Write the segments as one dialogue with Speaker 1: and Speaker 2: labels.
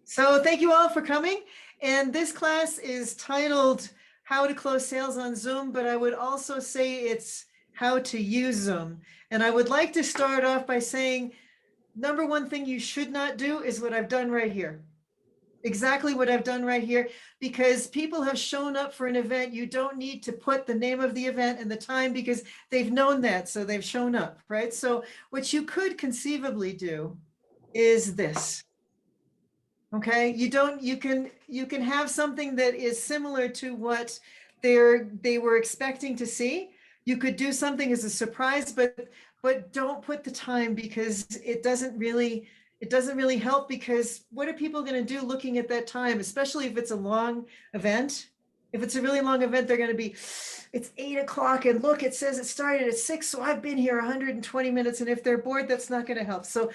Speaker 1: So thank you all for coming. And this class is titled How to Close Sales on Zoom, but I would also say it's how to use Zoom. And I would like to start off by saying, number one thing you should not do is what I've done right here. Exactly what I've done right here, because people have shown up for an event. You don't need to put the name of the event and the time because they've known that, so they've shown up, right? So what you could conceivably do is this. Okay, you can have something that is similar to what they were expecting to see. You could do something as a surprise, but don't put the time, because it doesn't really help, because what are people going to do looking at that time, especially if it's a long event? If it's a really long event, they're going to be, it's 8 o'clock and look, it says it started at 6. So I've been here 120 minutes. And if they're bored, that's not going to help. So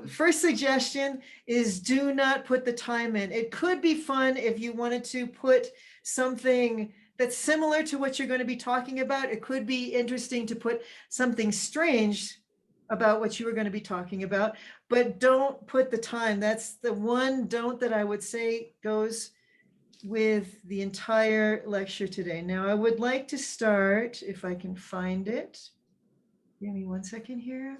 Speaker 1: first suggestion is do not put the time in. It could be fun if you wanted to put something that's similar to what you're going to be talking about. It could be interesting to put something strange about what you were going to be talking about, but don't put the time. That's the one don't that I would say goes with the entire lecture today. Now, I would like to start, if I can find it. Give me 1 second here.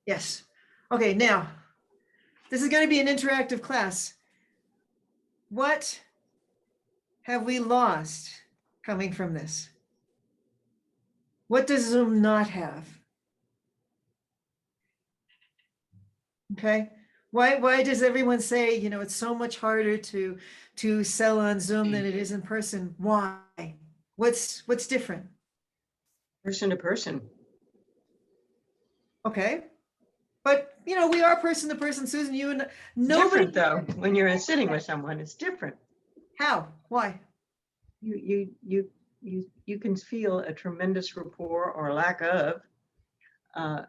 Speaker 1: Yes. Okay, now, this is going to be an interactive class. What have we lost coming from this? What does Zoom not have? Okay, why does everyone say, you know, it's so much harder to sell on Zoom than it is in person? Why? What's different?
Speaker 2: Person to person.
Speaker 1: Okay, but you know, we are person to person, Susan. You and nobody.
Speaker 2: Different though. When you're sitting with someone, it's different.
Speaker 1: How? Why?
Speaker 2: You can feel a tremendous rapport or lack of.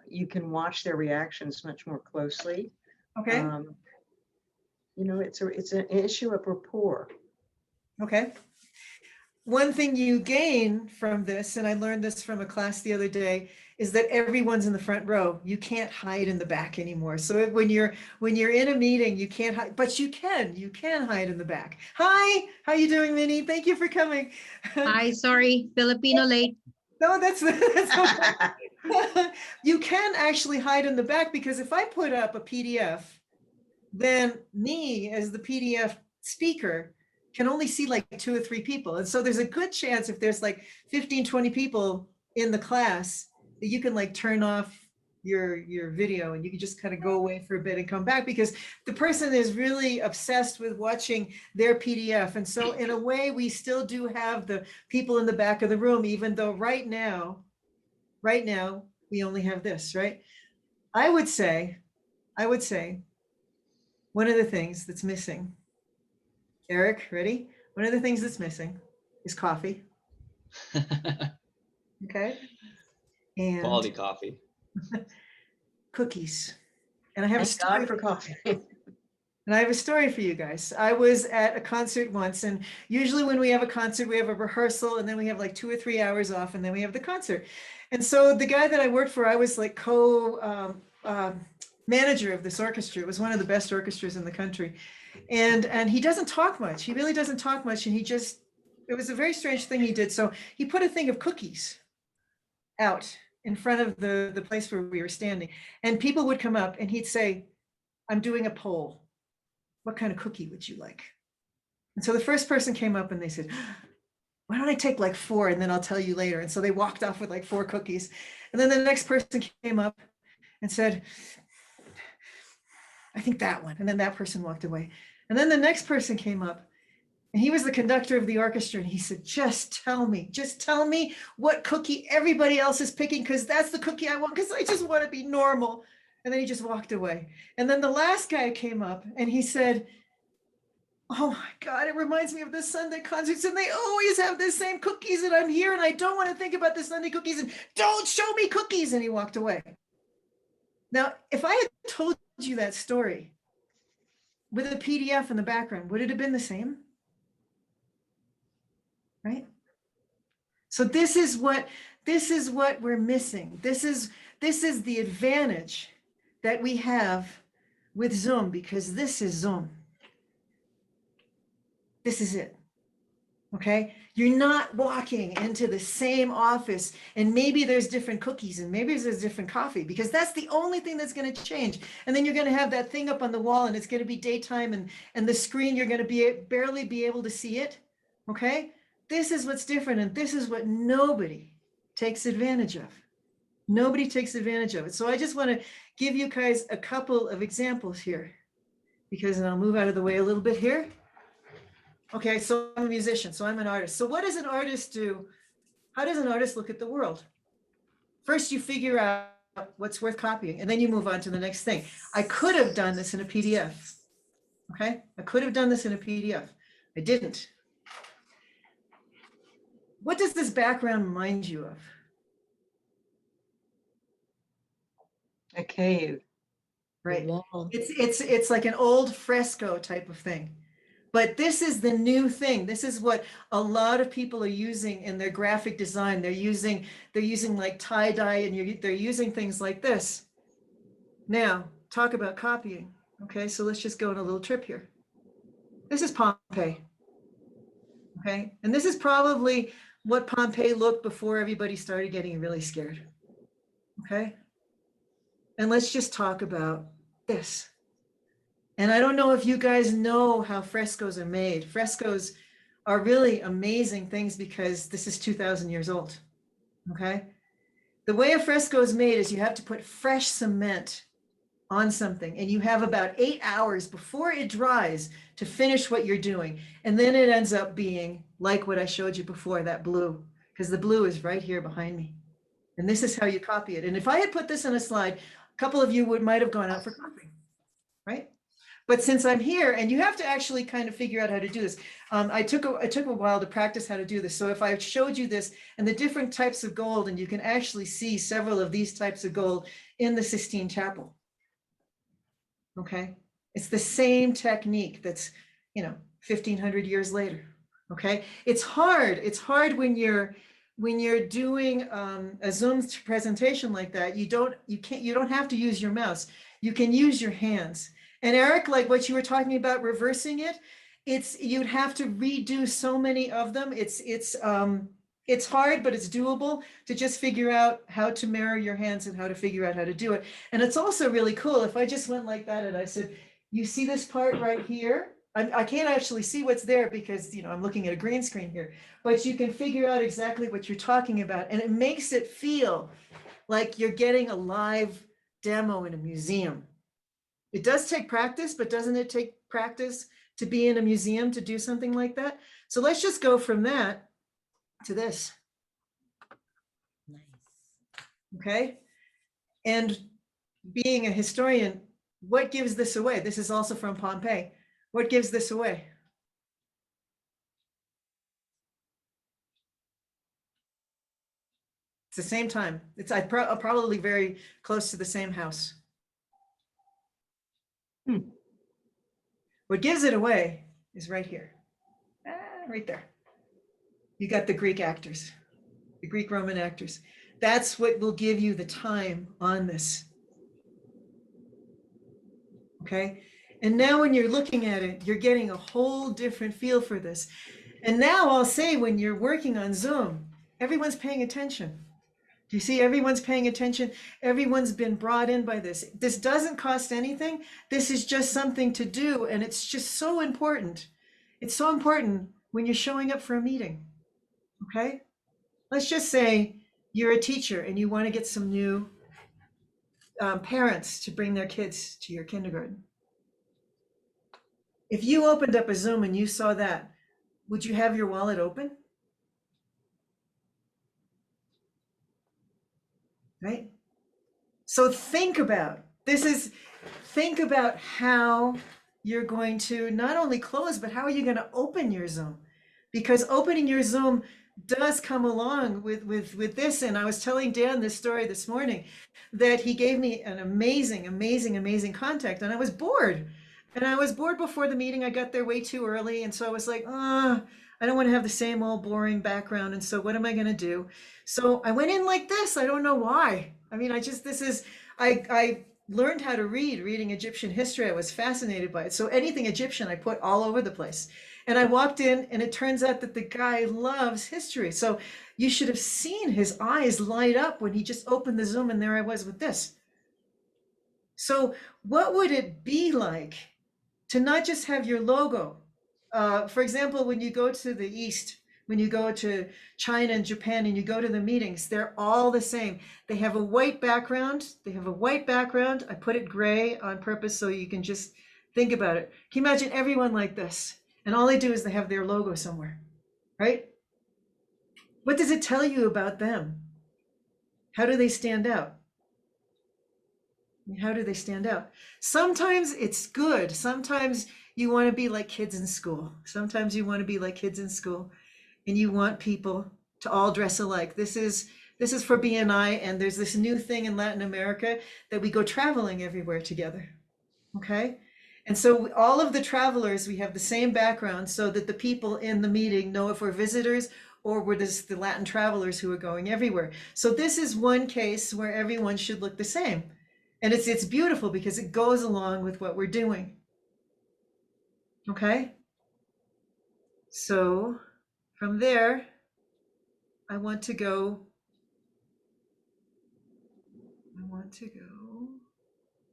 Speaker 2: You can watch their reactions much more closely.
Speaker 1: Okay.
Speaker 2: You know, it's an issue of rapport.
Speaker 1: Okay. One thing you gain from this, and I learned this from a class the other day, is that everyone's in the front row. You can't hide in the back anymore. So when you're in a meeting, you can't hide, but you can hide in the back. Hi, how you doing, Minnie? Thank you for coming.
Speaker 3: Hi, sorry, Filipino late.
Speaker 1: No, that's okay. You can actually hide in the back, because if I put up a PDF, then me as the PDF speaker can only see like 2 or 3 people. And so there's a good chance if there's like 15, 20 people in the class that you can like turn off your video and you can just kind of go away for a bit and come back, because the person is really obsessed with watching their PDF. And so in a way, we still do have the people in the back of the room, even though right now, we only have this, right? I would say one of the things that's missing, Eric, ready? One of the things that's missing is coffee. Okay. And
Speaker 4: quality coffee.
Speaker 1: Cookies. And I have a
Speaker 2: Thank
Speaker 1: story
Speaker 2: God for coffee.
Speaker 1: And I have a story for you guys. I was at a concert once, and usually when we have a concert, we have a rehearsal, and then we have like 2 or 3 hours off, and then we have the concert. And so the guy that I worked for, I was like manager of this orchestra. It was one of the best orchestras in the country. And he doesn't talk much. He really doesn't talk much. And it was a very strange thing he did. So he put a thing of cookies out in front of the place where we were standing. And people would come up and he'd say, I'm doing a poll. What kind of cookie would you like? And so the first person came up and they said, why don't I take like 4 and then I'll tell you later. And so they walked off with like 4 cookies. And then the next person came up and said, I think that one. And then that person walked away. And then the next person came up and he was the conductor of the orchestra. And he said, just tell me what cookie everybody else is picking, because that's the cookie I want, because I just want to be normal. And then he just walked away. And then the last guy came up and he said, oh my God, it reminds me of the Sunday concerts, and they always have the same cookies, and I'm here and I don't want to think about the Sunday cookies, and don't show me cookies. And he walked away. Now, if I had told you that story with a PDF in the background, would it have been the same? Right? So this is what this is what we're missing. This is the advantage that we have with Zoom, because this is Zoom. This is it. Okay, you're not walking into the same office and maybe there's different cookies and maybe there's different coffee, because that's the only thing that's going to change. And then you're going to have that thing up on the wall and it's going to be daytime, and the screen, you're going to barely be able to see it. Okay, this is what's different, and this is what nobody takes advantage of. Nobody takes advantage of it. So I just want to give you guys a couple of examples here, because, and I'll move out of the way a little bit here. Okay, so I'm a musician, so I'm an artist. So what does an artist do? How does an artist look at the world? First, you figure out what's worth copying, and then you move on to the next thing. I could have done this in a PDF. Okay, I could have done this in a PDF. I didn't. What does this background remind you of?
Speaker 2: A cave.
Speaker 1: Right.
Speaker 3: Wall.
Speaker 1: It's like an old fresco type of thing. But this is the new thing. This is what a lot of people are using in their graphic design. They're using like tie-dye, and they're using things like this. Now, talk about copying. Okay, so let's just go on a little trip here. This is Pompeii. Okay, and this is probably what Pompeii looked before everybody started getting really scared. Okay, and let's just talk about this. And I don't know if you guys know how frescoes are made. Frescoes are really amazing things because this is 2,000 years old, okay? The way a fresco is made is you have to put fresh cement on something, and you have about 8 hours before it dries to finish what you're doing. And then it ends up being like what I showed you before, that blue, because the blue is right here behind me. And this is how you copy it. And if I had put this in a slide, a couple of you might have gone out for coffee, right? But since I'm here, and you have to actually kind of figure out how to do this. I took a while to practice how to do this. So if I showed you this and the different types of gold, and you can actually see several of these types of gold in the Sistine Chapel. Okay, it's the same technique that's, 1,500 years later. Okay, it's hard. It's hard when you're doing a Zoom presentation like that. You don't have to use your mouse. You can use your hands. And Eric, like what you were talking about, reversing it, you'd have to redo so many of them. It's hard, but it's doable to just figure out how to mirror your hands and how to figure out how to do it. And it's also really cool. If I just went like that and I said, you see this part right here? I can't actually see what's there because, I'm looking at a green screen here, but you can figure out exactly what you're talking about. And it makes it feel like you're getting a live demo in a museum. It does take practice, but doesn't it take practice to be in a museum to do something like that? So let's just go from that to this.
Speaker 4: Nice.
Speaker 1: Okay. And being a historian, what gives this away? This is also from Pompeii. What gives this away? It's the same time. It's probably very close to the same house. What gives it away is right here, right there. You got the Greek actors, the Greek Roman actors. That's what will give you the time on this. Okay. And now when you're looking at it, you're getting a whole different feel for this. And now I'll say, when you're working on Zoom, everyone's paying attention. Do you see? Everyone's paying attention. Everyone's been brought in by this. This doesn't cost anything. This is just something to do. And it's just so important. It's so important when you're showing up for a meeting. Okay. Let's just say you're a teacher and you want to get some new parents to bring their kids to your kindergarten. If you opened up a Zoom and you saw that, would you have your wallet open? Right? So think about how you're going to not only close, but how are you going to open your Zoom? Because opening your Zoom does come along with this. And I was telling Dan this story this morning, that he gave me an amazing contact, and I was bored. And I was bored before the meeting. I got there way too early. And so I was like, I don't want to have the same old boring background. And so what am I going to do? So I went in like this. I don't know why. I mean, I learned how to reading Egyptian history. I was fascinated by it. So anything Egyptian, I put all over the place. And I walked in, and it turns out that the guy loves history. So you should have seen his eyes light up when he just opened the Zoom, and there I was with this. So what would it be like to not just have your logo? For example, when you go to the East, when you go to China and Japan and you go to the meetings, they're all the same. They have a white background. They have a white background. I put it gray on purpose so you can just think about it. Can you imagine everyone like this? And all they do is they have their logo somewhere, right? What does it tell you about them? How do they stand out? How do they stand out? Sometimes it's good. Sometimes you want to be like kids in school. Sometimes you want to be like kids in school, and you want people to all dress alike. This is for BNI, and there's this new thing in Latin America that we go traveling everywhere together. Okay? And so all of the travelers, we have the same background so that the people in the meeting know if we're visitors or we're the Latin travelers who are going everywhere. So this is one case where everyone should look the same. And it's beautiful because it goes along with what we're doing. Okay? So from there, I want to go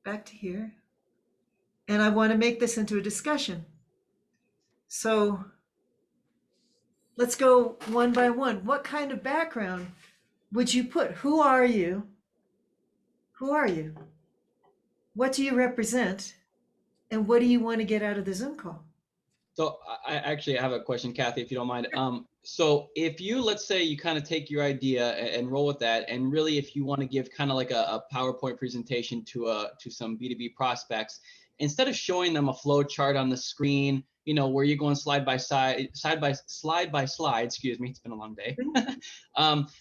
Speaker 1: back to here. And I want to make this into a discussion. So let's go one by one. What kind of background would you put? Who are you? Who are you? What do you represent? And what do you want to get out of the Zoom call?
Speaker 5: So I actually have a question, Kathy, if you don't mind. So if you, let's say you kind of take your idea and roll with that, and really if you want to give kind of like a PowerPoint presentation to some B2B prospects, instead of showing them a flow chart on the screen, you know, where you're going slide by slide, excuse me, it's been a long day.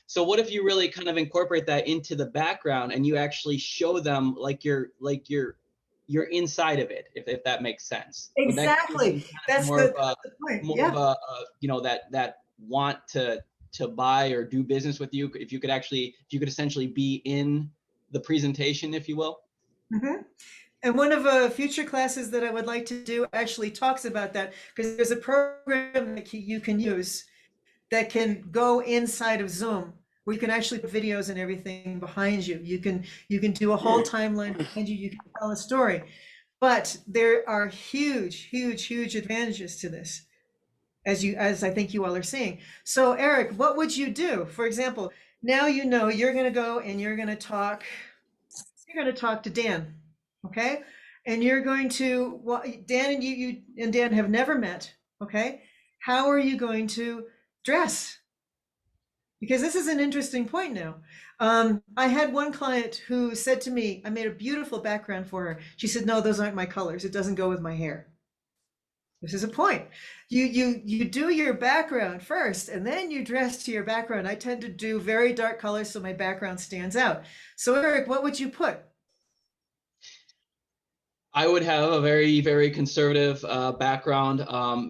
Speaker 5: So what if you really kind of incorporate that into the background and you actually show them like you're inside of it, if that makes sense.
Speaker 1: Exactly. That's
Speaker 5: more
Speaker 1: the point.
Speaker 5: more
Speaker 1: Yeah.
Speaker 5: of a you know, that want to buy or do business with you, if you could essentially be in the presentation, if you will.
Speaker 1: Mm-hmm. And one of future classes that I would like to do actually talks about that, because there's a program that you can use that can go inside of Zoom, where you can actually put videos and everything behind you. You can do a whole timeline behind you. You can tell a story. But there are huge advantages to this, as I think you all are seeing. So Eric, what would you do? For example, now you know you're going to go and you're going to talk to Dan, okay? And you're going to, well, Dan and you and Dan have never met, okay? How are you going to dress? Because this is an interesting point now. I had one client who said to me, I made a beautiful background for her. She said, no, those aren't my colors. It doesn't go with my hair. This is a point. You do your background first, and then you dress to your background. I tend to do very dark colors so my background stands out. So Eric, what would you put?
Speaker 5: I would have a very, very conservative background,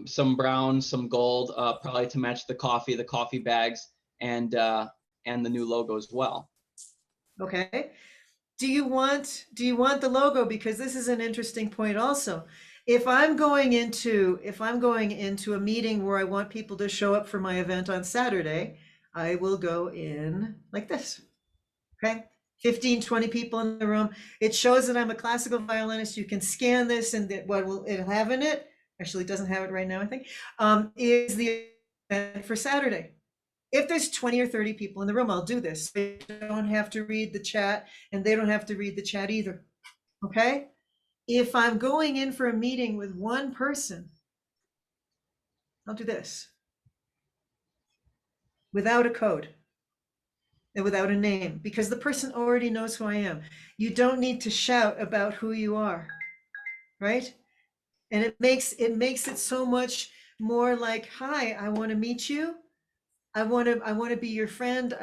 Speaker 5: some brown, some gold, probably to match the coffee bags, and the new logo as well.
Speaker 1: Okay. Do you want the logo? Because this is an interesting point also. If I'm going into a meeting where I want people to show up for my event on Saturday, I will go in like this. Okay. 15, 20 people in the room. It shows that I'm a classical violinist. You can scan this, and what will it have in it? Actually, it doesn't have it right now, I think, is the event for Saturday. If there's 20 or 30 people in the room, I'll do this. They don't have to read the chat, and they don't have to read the chat either. Okay? If I'm going in for a meeting with one person, I'll do this. Without a code and without a name, because the person already knows who I am. You don't need to shout about who you are, right? And it makes it so much more like, hi, I want to meet you. I want to be your friend.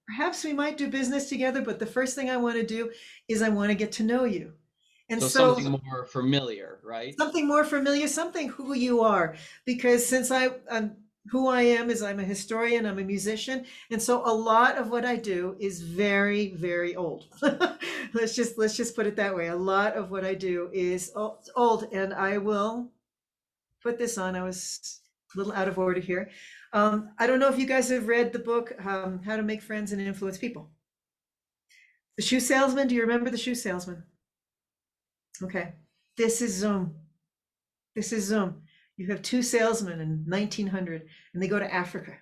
Speaker 1: Perhaps we might do business together, but the first thing I want to do is I want to get to know you. And
Speaker 5: So
Speaker 1: so
Speaker 5: something more familiar, right?
Speaker 1: something more familiar, something who you are, because since I'm who I am is I'm a historian, I'm a musician, and so a lot of what I do is very, very old. Let's just put it that way. A lot of what I do is old, and I will put this on. I was a little out of order here. I don't know if you guys have read the book, How to Make Friends and Influence People. The Shoe Salesman. Do you remember The Shoe Salesman? Okay. This is Zoom. This is Zoom. You have two salesmen in 1900, and they go to Africa.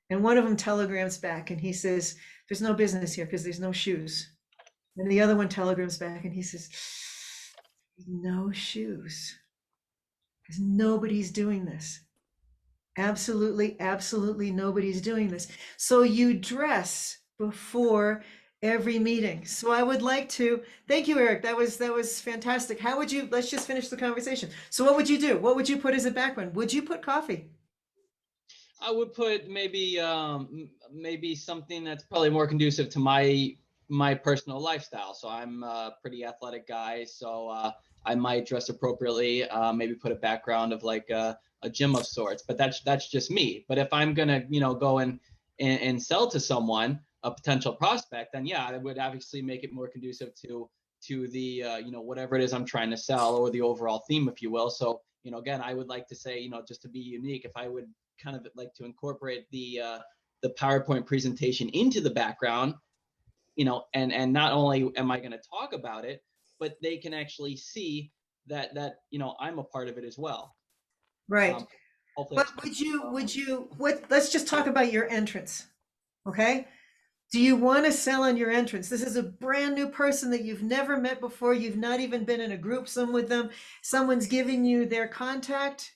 Speaker 1: And one of them telegrams back, and he says, "There's no business here because there's no shoes." And the other one telegrams back, and he says, "No shoes because nobody's doing this. Absolutely, absolutely nobody's doing this." So you dress before every meeting. So I would like to thank you, Eric. That was fantastic. How would you, let's just finish the conversation. So what would you do? What would you put as a background? Would you put coffee?
Speaker 5: I would put maybe something that's probably more conducive to my personal lifestyle. So I'm a pretty athletic guy, so I might dress appropriately. Maybe put a background of like a gym of sorts. But that's just me. But if I'm gonna go and sell to someone, a potential prospect, then yeah, I would obviously make it more conducive to the whatever it is I'm trying to sell, or the overall theme, if you will. So again, I would like to say, just to be unique, if I would kind of like to incorporate the PowerPoint presentation into the background, and not only am I going to talk about it, but they can actually see that I'm a part of it as well.
Speaker 1: Right.
Speaker 5: Hopefully
Speaker 1: But let's just talk about your entrance. Okay. Do you want to sell on your entrance? This is a brand new person that you've never met before. You've not even been in a group with them. Someone's giving you their contact.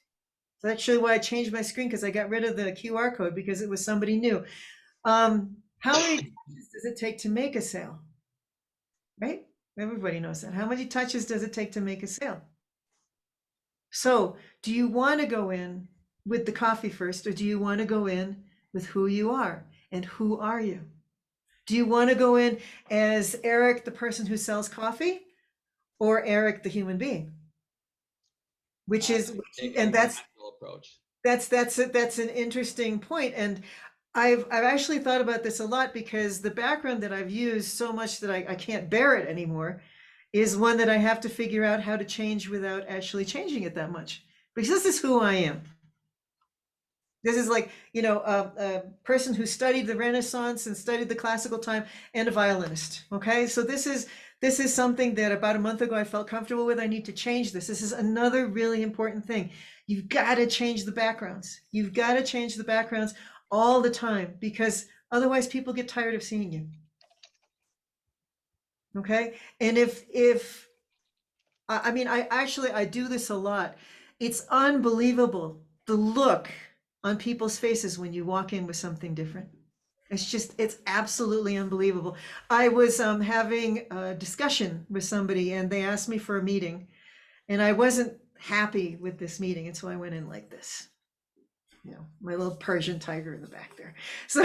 Speaker 1: That's actually why I changed my screen, because I got rid of the QR code because it was somebody new. How many touches does it take to make a sale? Right? Everybody knows that. How many touches does it take to make a sale? So do you want to go in with the coffee first, or do you want to go in with who you are? And who are you? Do you want to go in as Eric, the person who sells coffee, or Eric, the human being? Which is, and that's
Speaker 5: approach.
Speaker 1: That's an interesting point. And I've actually thought about this a lot, because the background that I've used so much that I can't bear it anymore is one that I have to figure out how to change without actually changing it that much, because this is who I am. This is like, a person who studied the Renaissance and studied the classical time, and a violinist. Okay, so this is something that about a month ago I felt comfortable with. I need to change this. This is another really important thing. You've got to change the backgrounds. You've got to change the backgrounds all the time, because otherwise people get tired of seeing you. Okay, and if I do this a lot. It's unbelievable the look on people's faces when you walk in with something different. It's absolutely unbelievable. I was having a discussion with somebody, and they asked me for a meeting, and I wasn't happy with this meeting, and so I went in like this. My little Persian tiger in the back there. So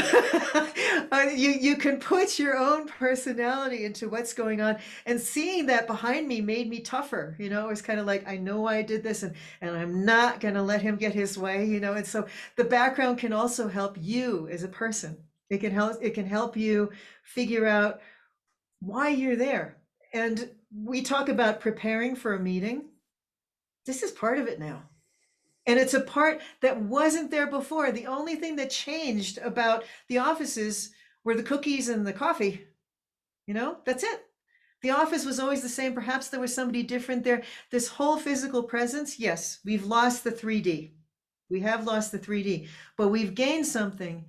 Speaker 1: you can put your own personality into what's going on, and seeing that behind me made me tougher. It was kind of like, I know why I did this, and I'm not going to let him get his way. And so the background can also help you as a person. It can help you figure out why you're there. And we talk about preparing for a meeting. This is part of it now. And it's a part that wasn't there before. The only thing that changed about the offices were the cookies and the coffee. That's it. The office was always the same. Perhaps there was somebody different there. This whole physical presence, yes, we've lost the 3D. We have lost the 3D, but we've gained something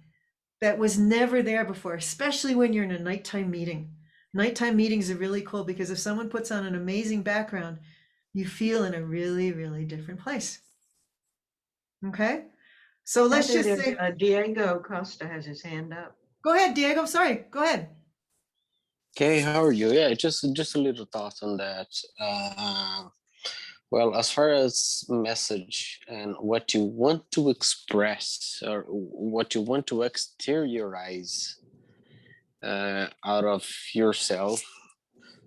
Speaker 1: that was never there before, especially when you're in a nighttime meeting. Nighttime meetings are really cool, because if someone puts on an amazing background, you feel in a really, really different place. Okay, so let's just say,
Speaker 2: Diego Costa has his hand up.
Speaker 1: Go ahead, Diego. Sorry, go ahead.
Speaker 6: Okay, how are you? Yeah, just a little thought on that. Well, as far as message and what you want to express, or what you want to exteriorize out of yourself,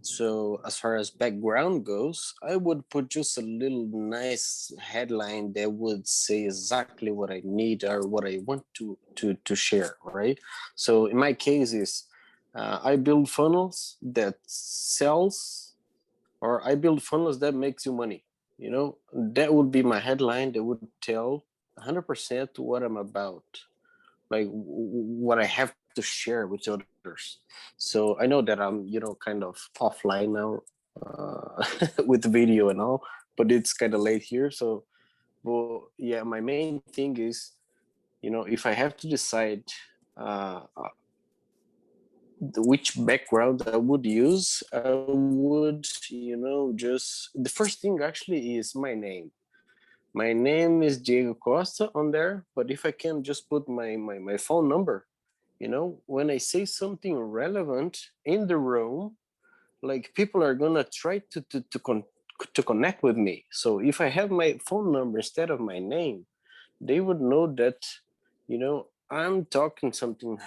Speaker 6: So as far as background goes, I would put just a little nice headline that would say exactly what I need or what I want to share, right? So in my case is I build funnels that sells, or I build funnels that makes you money. You know, that would be my headline that would tell 100% what I'm about, like what I have to share with others. So I know that I'm, you know, kind of offline now with the video and all, but it's kind of late here. So, well, yeah, my main thing is, you know, if I have to decide which background I would use, I would, you know, just the first thing actually is my name. My name is Diego Costa on there, but if I can just put my phone number, you know, when I say something relevant in the room, like people are gonna try to connect with me. So if I have my phone number instead of my name, they would know that, you know, I'm talking something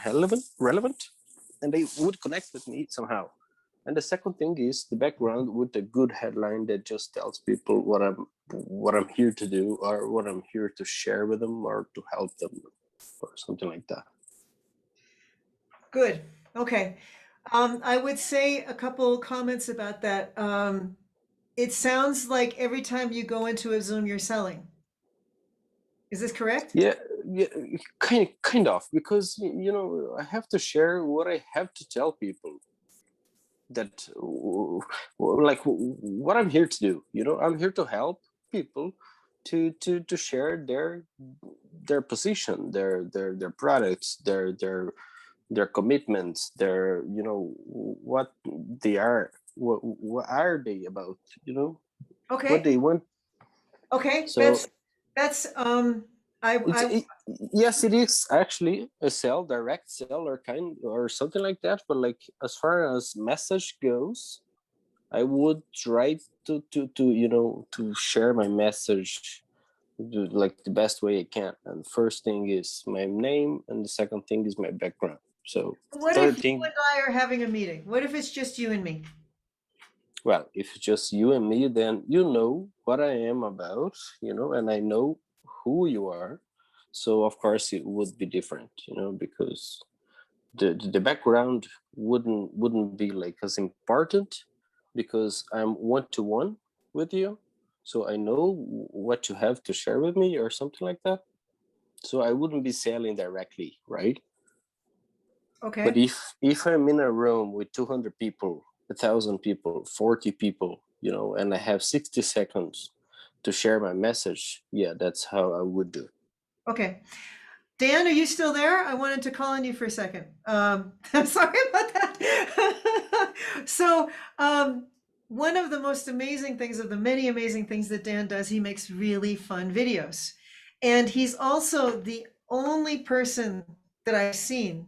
Speaker 6: relevant, and they would connect with me somehow. And the second thing is the background with a good headline that just tells people what I'm here to do, or what I'm here to share with them, or to help them, or something like that.
Speaker 1: Good. Okay. I would say a couple comments about that. It sounds like every time you go into a Zoom, you're selling. Is this correct?
Speaker 6: Yeah, yeah, kind of, because you know, I have to share what I have to tell people, that like what I'm here to do. You know, I'm here to help people to share their position, their products, their commitments, their, you know, what they are, what are they about, you know, what
Speaker 1: Okay.
Speaker 6: they want.
Speaker 1: Okay.
Speaker 6: So
Speaker 1: That's
Speaker 6: it's
Speaker 1: I
Speaker 6: yes, it is actually a sell, direct sell, or kind or something like that. But like as far as message goes, I would try to you know, to share my message like the best way I can. And first thing is my name, and the second thing is my background. So
Speaker 1: what if
Speaker 6: third
Speaker 1: you
Speaker 6: thing,
Speaker 1: and I are having a meeting? What if it's just you and me?
Speaker 6: well, if it's just you and me, then you know what I am about, you know, and I know who you are. So of course it would be different, you know, because the background wouldn't be like as important, because I'm one-to-one with you. So I know what you have to share with me or something like that. So I wouldn't be selling directly, right? But
Speaker 1: Okay.
Speaker 6: if I'm in a room with 200 people, 1,000 people, 40 people, you know, and I have 60 seconds to share my message, yeah, that's how I would do.
Speaker 1: Okay. Dan, are you still there? I wanted to call on you for a second. I'm sorry about that. So, one of the most amazing things, of the many amazing things that Dan does, he makes really fun videos. And he's also the only person that I've seen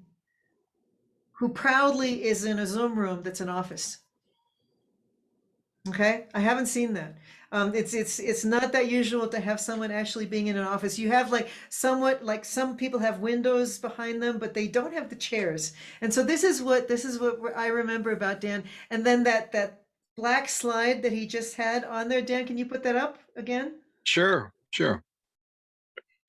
Speaker 1: who proudly is in a Zoom room that's an office. Okay, I haven't seen that. It's not that usual to have someone actually being in an office. You have like somewhat like some people have windows behind them, but they don't have the chairs. And so this is what I remember about Dan. And then that black slide that he just had on there, Dan, can you put that up again?
Speaker 7: Sure, sure.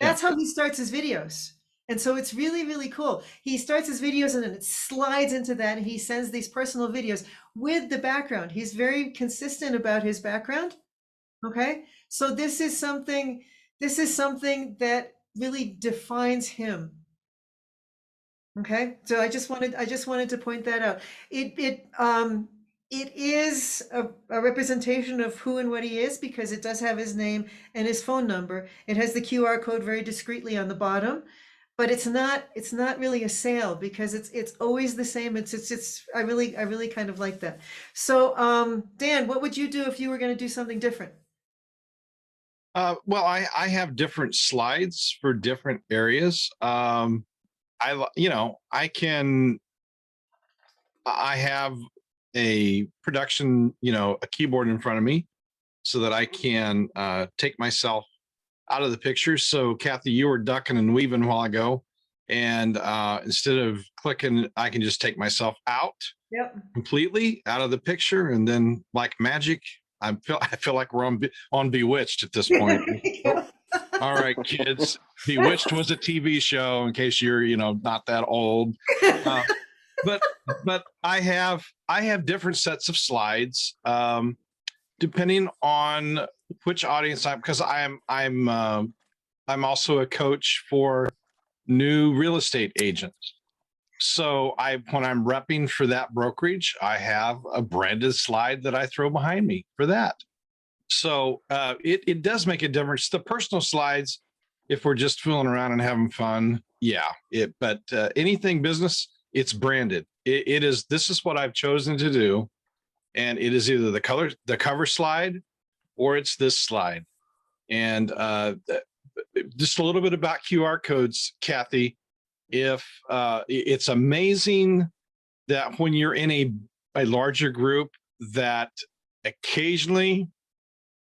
Speaker 7: Yeah.
Speaker 1: That's how he starts his videos. And so it's really, really cool. He starts his videos and then it slides into that, and he sends these personal videos with the background. He's very consistent about his background. Okay. So this is something that really defines him. Okay. So I just wanted to point that out. It is a representation of who and what he is, because it does have his name and his phone number. It has the QR code very discreetly on the bottom, but it's not really a sale, because it's always the same. It's I really kind of like that. So Dan, what would you do if you were going to do something different?
Speaker 7: Well, I have different slides for different areas. You know, I have a production, you know, a keyboard in front of me so that I can take myself out of the picture. So Kathy, you were ducking and weaving while ago. And instead of clicking, I can just take myself out.
Speaker 1: Yep.
Speaker 7: completely out of the picture, and then like magic, I feel like we're on Bewitched at this point. All right, kids. Bewitched was a TV show. In case you're not that old, but I have different sets of slides depending on which audience because I'm also a coach for new real estate agents. So when I'm repping for that brokerage, I have a branded slide that I throw behind me for that. So it does make a difference. The personal slides, if we're just fooling around and having fun, yeah. But anything business, it's branded. This is what I've chosen to do, and it is either the cover slide, or it's this slide. And just a little bit about QR codes, Kathy. If it's amazing that when you're in a larger group, that occasionally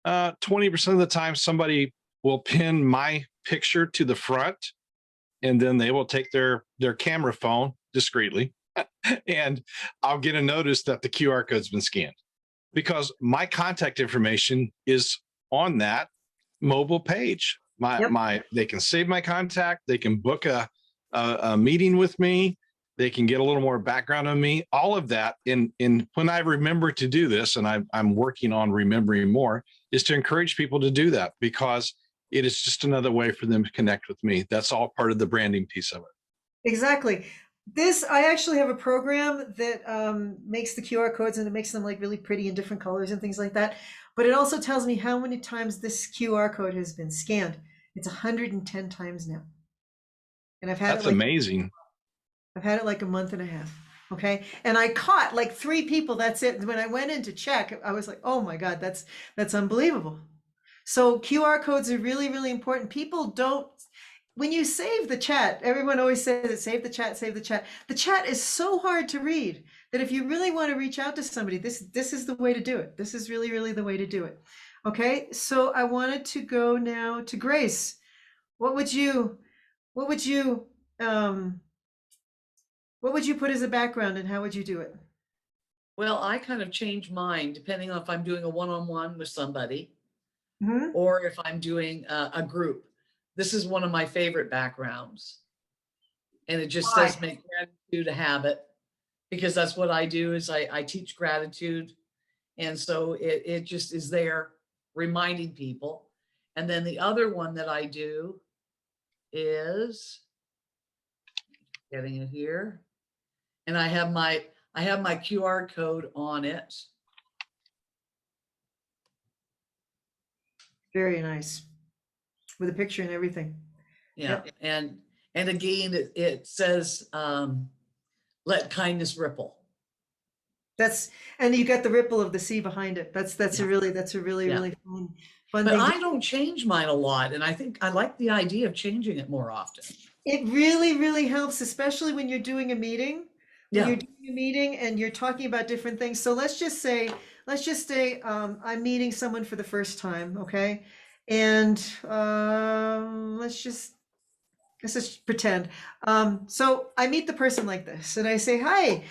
Speaker 7: 20% of the time somebody will pin my picture to the front, and then they will take their camera phone discreetly and I'll get a notice that the QR code's been scanned, because my contact information is on that mobile page. They can save my contact, they can book a meeting with me, they can get a little more background on me, all of that. In when I remember to do this, and I'm working on remembering more, is to encourage people to do that, because it is just another way for them to connect with me. That's all part of the branding piece of it.
Speaker 1: Exactly. I actually have a program that makes the QR codes, and it makes them like really pretty in different colors and things like that. But it also tells me how many times this QR code has been scanned. It's 110 times now. And I've had
Speaker 7: That's amazing.
Speaker 1: I've had it like a month and a half. Okay. And I caught like 3 people. That's it. When I went in to check, I was like, oh my God, that's unbelievable. So QR codes are really, really important. People don't, when you save the chat, everyone always says it, save the chat, save the chat. The chat is so hard to read that if you really want to reach out to somebody, this is the way to do it. This is really, really the way to do it. Okay. So I wanted to go now to Grace. What would you put as a background, and how would you do it?
Speaker 8: Well, I kind of change mine depending on if I'm doing a one-on-one with somebody,
Speaker 1: Mm-hmm.
Speaker 8: or if I'm doing a group. This is one of my favorite backgrounds. And it just does make gratitude a habit, because that's what I do is I teach gratitude. And so it just is there reminding people. And then the other one that I do is getting it here. And I have my QR code on it.
Speaker 1: Very nice. With a picture and everything.
Speaker 8: Yeah. And again, it says, let kindness ripple.
Speaker 1: And you got the ripple of the sea behind it. That's a really fun
Speaker 8: But
Speaker 1: thing.
Speaker 8: I don't change mine a lot. And I think I like the idea of changing it more often.
Speaker 1: It really, really helps, especially when you're doing a meeting. When
Speaker 8: Yeah.
Speaker 1: you're doing a meeting and you're talking about different things. So let's just say I'm meeting someone for the first time, okay? And let's just pretend. So I meet the person like this, and I say, "Hi,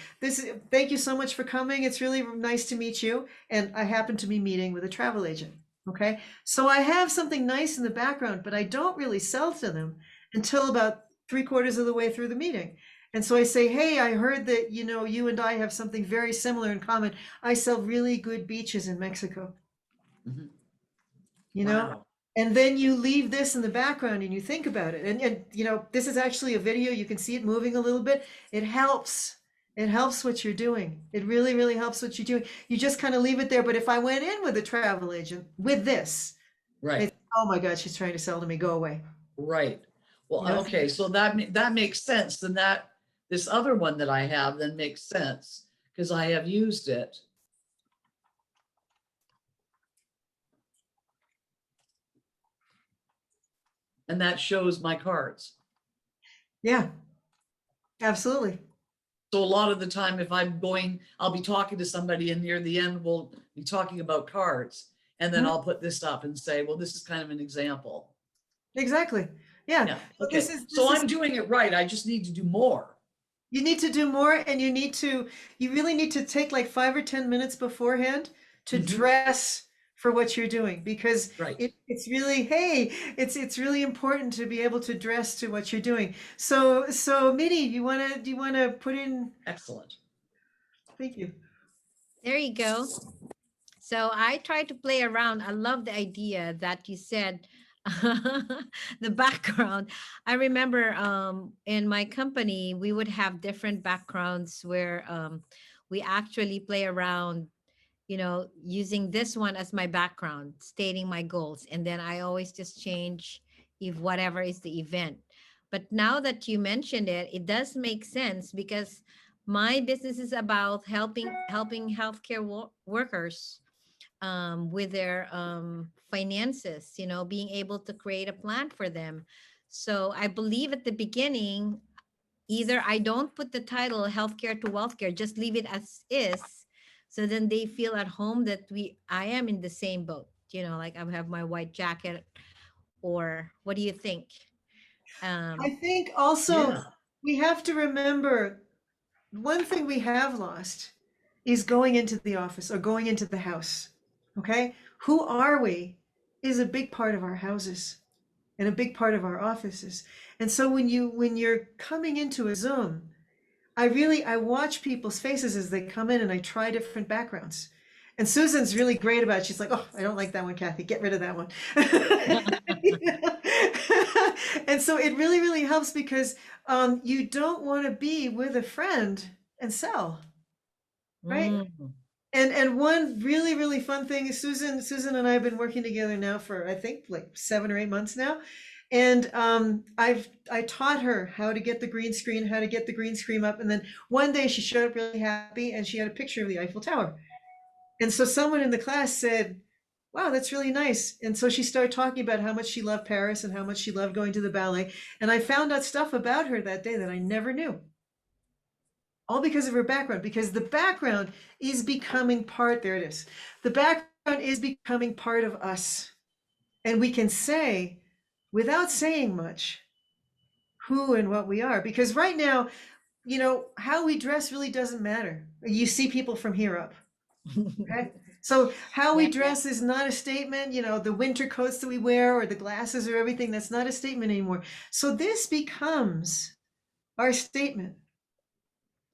Speaker 1: thank you so much for coming. It's really nice to meet you." And I happen to be meeting with a travel agent. Okay, so I have something nice in the background, but I don't really sell to them until about 3/4 of the way through the meeting. And so I say, "Hey, I heard that you and I have something very similar in common. I sell really good beaches in Mexico."
Speaker 8: Mhm.
Speaker 1: Wow. And then you leave this in the background and you think about it. And this is actually a video. You can see it moving a little bit. It helps. It helps what you're doing. It really, really helps what you're doing. You just kind of leave it there. But if I went in with a travel agent with this,
Speaker 8: Right.
Speaker 1: Oh my God, she's trying to sell to me. Go away.
Speaker 8: Right. Well, okay. So that makes sense. Then this other one that I have then makes sense, because I have used it. And that shows my cards.
Speaker 1: Yeah, absolutely.
Speaker 8: So a lot of the time, if I'll be talking to somebody, and near the end, we'll be talking about cards. And then I'll put this up and say, well, this is kind of an example.
Speaker 1: Exactly. Yeah.
Speaker 8: Okay. So I'm doing it right. I just need to do more.
Speaker 1: You need to do more, and you really need to take like 5 or 10 minutes beforehand to
Speaker 8: Mhm.
Speaker 1: dress for what you're doing, because
Speaker 8: Right.
Speaker 1: it's really, hey, it's really important to be able to dress to what you're doing. So Minnie, do you wanna put in,
Speaker 8: Excellent.
Speaker 1: thank you.
Speaker 3: There you go. So I try to play around. I love the idea that you said the background. I remember in my company, we would have different backgrounds where we actually play around, using this one as my background, stating my goals. And then I always just change if whatever is the event. But now that you mentioned it, it does make sense because my business is about helping healthcare workers with their finances, being able to create a plan for them. So I believe at the beginning, either I don't put the title healthcare to wealthcare, just leave it as is. So then they feel at home that I am in the same boat, like I have my white jacket, or what do you think?
Speaker 1: I think also
Speaker 8: Yeah.
Speaker 1: we have to remember one thing we have lost is going into the office or going into the house. Okay? Who are we is a big part of our houses and a big part of our offices. And so when you're coming into a Zoom, I watch people's faces as they come in, and I try different backgrounds. And Susan's really great about it. She's like, "Oh, I don't like that one, Kathy. Get rid of that one." And so it really, really helps because you don't want to be with a friend and sell, right?
Speaker 3: Mm.
Speaker 1: And one really, really fun thing is Susan and I have been working together now for, I think, like 7 or 8 months now. And I taught her how to get the green screen, how to get the green screen up. And then one day she showed up really happy, and she had a picture of the Eiffel Tower. And so someone in the class said, "Wow, that's really nice." And so she started talking about how much she loved Paris and how much she loved going to the ballet. And I found out stuff about her that day that I never knew, all because of her background, because the background is becoming part, there it is. The background is becoming part of us. And we can say, without saying much, who and what we are. Because right now, how we dress really doesn't matter. You see people from here up. Okay? So how we
Speaker 3: Yeah.
Speaker 1: dress is not a statement, the winter coats that we wear or the glasses or everything, that's not a statement anymore. So this becomes our statement.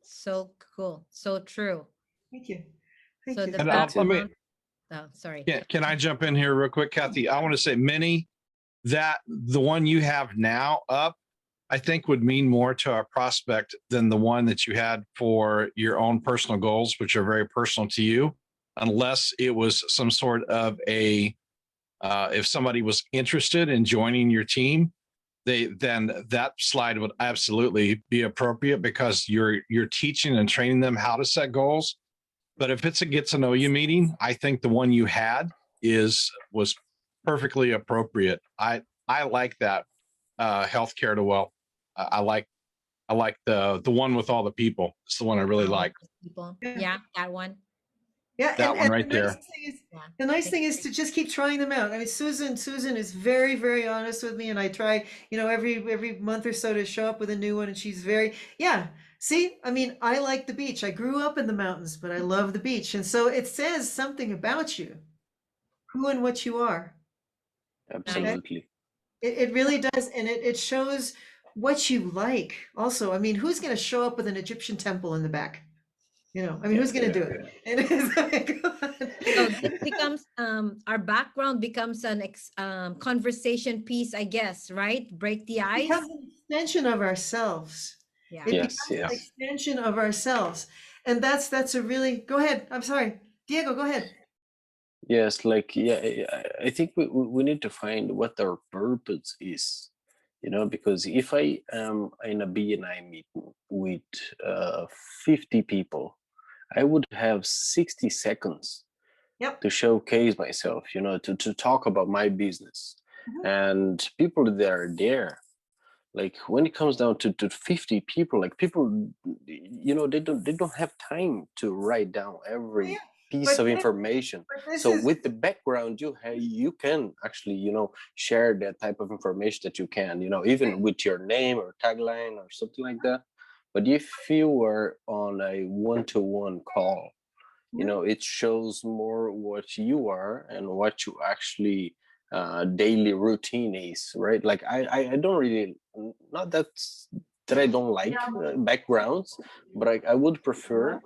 Speaker 3: So cool. So true.
Speaker 1: Thank you. Thank
Speaker 3: So
Speaker 1: you.
Speaker 3: the
Speaker 7: And
Speaker 6: That's it.
Speaker 7: let me,
Speaker 3: background. Oh, sorry.
Speaker 7: can I jump in here real quick, Kathy? I want to say, Minnie, that the one you have now up, I think would mean more to our prospect than the one that you had for your own personal goals, which are very personal to you, unless it was some sort of if somebody was interested in joining your team, then that slide would absolutely be appropriate because you're teaching and training them how to set goals. But if it's a get to know you meeting, I think the one you had was perfectly appropriate. I like that healthcare to wealth. I like the one with all the people. It's the one I really
Speaker 3: Oh,
Speaker 7: like.
Speaker 3: people.
Speaker 1: Yeah.
Speaker 3: Yeah, that one.
Speaker 1: Yeah,
Speaker 7: That one right
Speaker 1: the nice
Speaker 7: there.
Speaker 1: thing is,
Speaker 3: Yeah.
Speaker 1: the nice thing is to just keep trying them out. I mean, Susan is very, very honest with me, and I try, every month or so to show up with a new one, and she's very, yeah. See, I mean, I like the beach. I grew up in the mountains, but I love the beach, and so it says something about you, who and what you are.
Speaker 6: Absolutely.
Speaker 1: It really does, and it shows what you like. Also, I mean, who's going to show up with an Egyptian temple in the back? I mean, who's going to do it? And it's like,
Speaker 3: So this becomes our background becomes an conversation piece, I guess, right? Break the
Speaker 1: it
Speaker 3: ice.
Speaker 1: becomes an extension of ourselves.
Speaker 3: Yeah.
Speaker 1: It
Speaker 6: Yes,
Speaker 1: becomes an
Speaker 6: yes.
Speaker 1: extension of ourselves. And that's a really, go ahead. I'm sorry. Diego, go ahead.
Speaker 6: Yes, like yeah, I think we need to find what our purpose is, because if I am in a BNI meeting with 50 people, I would have 60 seconds
Speaker 1: Yep.
Speaker 6: to showcase myself, to talk about my business.
Speaker 1: Mhm.
Speaker 6: And people that are there, like when it comes down to 50 people, like people, they don't have time to write down every
Speaker 1: Yeah.
Speaker 6: piece
Speaker 1: But
Speaker 6: of
Speaker 1: this,
Speaker 6: information.
Speaker 1: but this
Speaker 6: So
Speaker 1: is,
Speaker 6: with the background you have, you can actually, share that type of information that you can, even with your name or tagline or something like that. But if you were on a one-to-one call, you know, it shows more what you are and what you actually daily routine is, right? Like I don't really, not that I don't like backgrounds, but I would prefer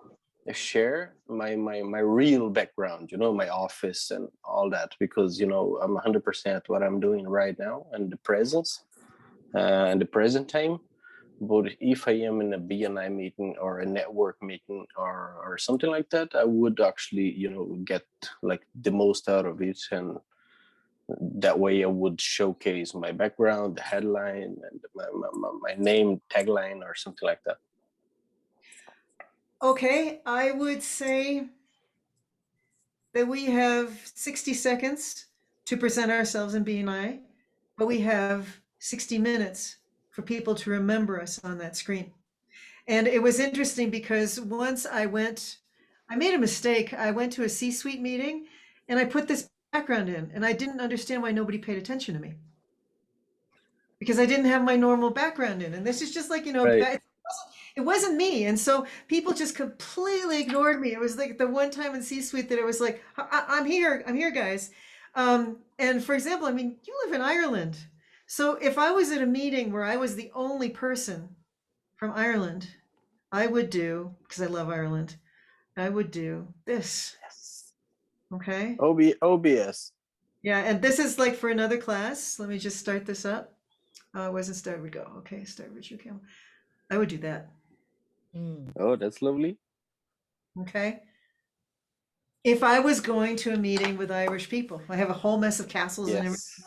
Speaker 6: share my real background, you know, my office and all that, because you know I'm 100% what I'm doing right now and the presence and the present time. But if I am in a BNI meeting or a network meeting or something like that, I would actually, you know, get like the most out of it. And that way I would showcase my background, the headline, and my name, tagline, or something like that.
Speaker 1: Okay, I would say that we have 60 seconds to present ourselves in BNI, but we have 60 minutes for people to remember us on that screen. And it was interesting because once I made a mistake. I went to a C-suite meeting and I put this background in and I didn't understand why nobody paid attention to me because I didn't have my normal background in. And this is just like, you know,
Speaker 6: Right.
Speaker 1: it wasn't me. And so people just completely ignored me. It was like the one time in C-suite that it was like, I'm here, guys. And for example, I mean, you live in Ireland. So if I was at a meeting where I was the only person from Ireland, I would do, because I love Ireland, I would do this. Okay.
Speaker 6: OBS.
Speaker 1: Yeah. And this is like for another class. Let me just start this up. Wasn't start, we go. Okay. Start with your camera. I would do that.
Speaker 6: Oh, that's lovely.
Speaker 1: Okay. If I was going to a meeting with Irish people, I have a whole mess of castles and everything.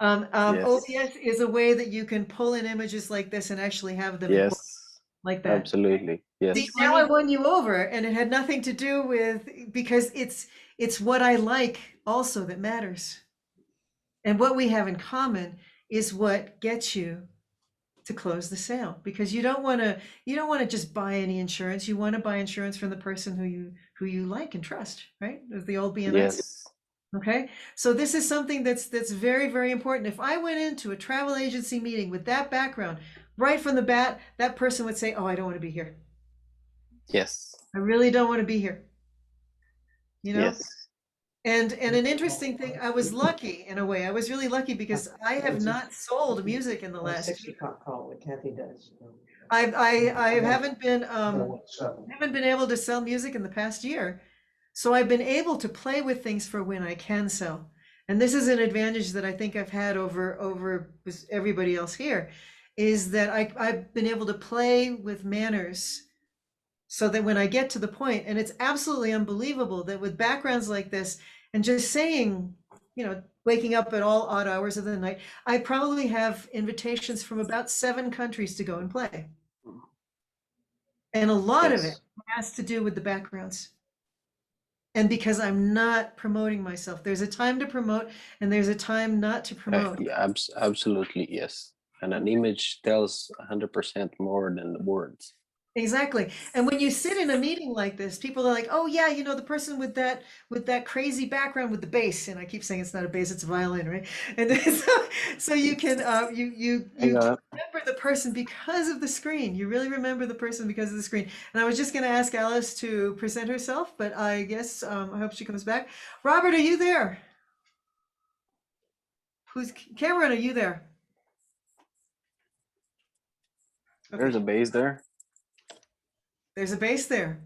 Speaker 6: Yes.
Speaker 1: OBS is a way that you can pull in images like this and actually have them
Speaker 6: Yes.
Speaker 1: like that.
Speaker 6: Absolutely. Yes.
Speaker 1: See, now I won you over, and it had nothing to do with, because it's what I like also that matters. And what we have in common is what gets you to close the sale, because you don't want to just buy any insurance. You want to buy insurance from the person who you like and trust, right? There's the old BNI.
Speaker 6: Yes.
Speaker 1: Okay, so this is something that's very, very important. If I went into a travel agency meeting with that background, right from the bat, that person would say, "Oh, I don't want to be here.
Speaker 6: Yes.
Speaker 1: I really don't want to be here." You know?
Speaker 6: Yes.
Speaker 1: And an interesting thing, I was lucky in a way. I was really lucky because I have not sold music in the last
Speaker 2: 6 o'clock call that Kathy does.
Speaker 1: I haven't been able to sell music in the past year. So I've been able to play with things for when I can sell. And this is an advantage that I think I've had over everybody else here, is that I've been able to play with manners so that when I get to the point, and it's absolutely unbelievable that with backgrounds like this and just saying, you know, waking up at all odd hours of the night, I probably have invitations from about 7 countries to go and play. And a lot of it has to do with the backgrounds. And because I'm not promoting myself, there's a time to promote and there's a time not to promote.
Speaker 6: Yeah, absolutely, yes. And an image tells 100% more than the words.
Speaker 1: Exactly. And when you sit in a meeting like this, people are like, "Oh yeah, you know, the person with that crazy background with the bass." And I keep saying it's not a bass, it's a violin, right? And then, so you can you remember the person because of the screen. You really remember the person because of the screen. And I was just going to ask Alice to present herself, but I guess I hope she comes back. Robert, are you there? Cameron, are you there?
Speaker 6: There's a bass there.
Speaker 1: There's a bass there.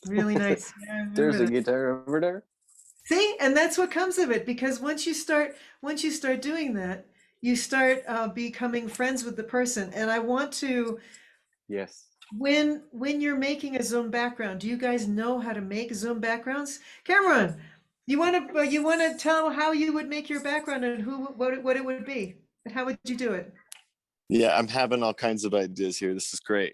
Speaker 1: Really nice. Yeah,
Speaker 6: There's a guitar over there.
Speaker 1: See, and that's what comes of it, because once you start doing that, you start becoming friends with the person. And I want to,
Speaker 6: Yes.
Speaker 1: when you're making a Zoom background, do you guys know how to make Zoom backgrounds? Cameron, you want to tell how you would make your background and what it would be? How would you do it?
Speaker 9: Yeah, I'm having all kinds of ideas here. This is great.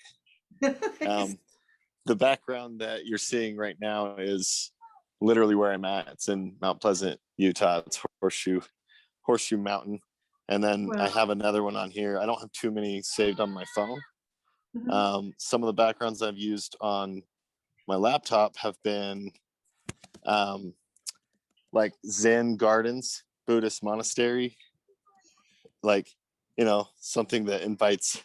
Speaker 9: The background that you're seeing right now is literally where I'm at. It's in Mount Pleasant, Utah. It's Horseshoe Mountain. And then I have another one on here. I don't have too many saved on my phone. Some of the backgrounds I've used on my laptop have been like Zen gardens, Buddhist monastery, like, you know, something that invites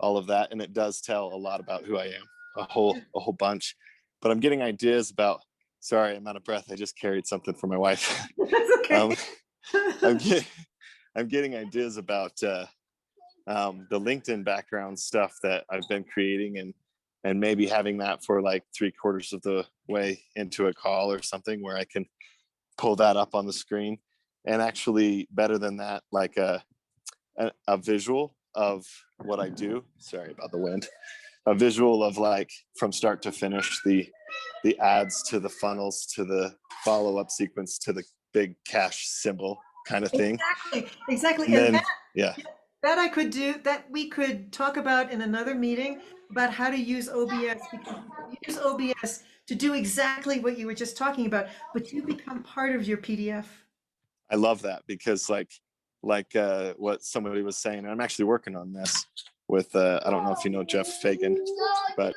Speaker 9: all of that. And it does tell a lot about who I am, a whole bunch. But I'm getting ideas about, sorry, I'm out of breath. I just carried something for my wife.
Speaker 1: That's okay.
Speaker 9: I'm getting ideas about the LinkedIn background stuff that I've been creating, and maybe having that for like 3/4 of the way into a call or something where I can pull that up on the screen. And actually, better than that, like a visual of what I do. Sorry about the wind. A visual of like from start to finish, the ads to the funnels to the follow-up sequence to the big cash symbol kind of thing.
Speaker 1: Exactly.
Speaker 9: And
Speaker 1: And
Speaker 9: then, yeah.
Speaker 1: that I could do, that we could talk about in another meeting about how to use OBS, because you use OBS to do exactly what you were just talking about, but you become part of your PDF.
Speaker 9: I love that because like what somebody was saying, and I'm actually working on this with I don't know if you know Jeff Fagan, but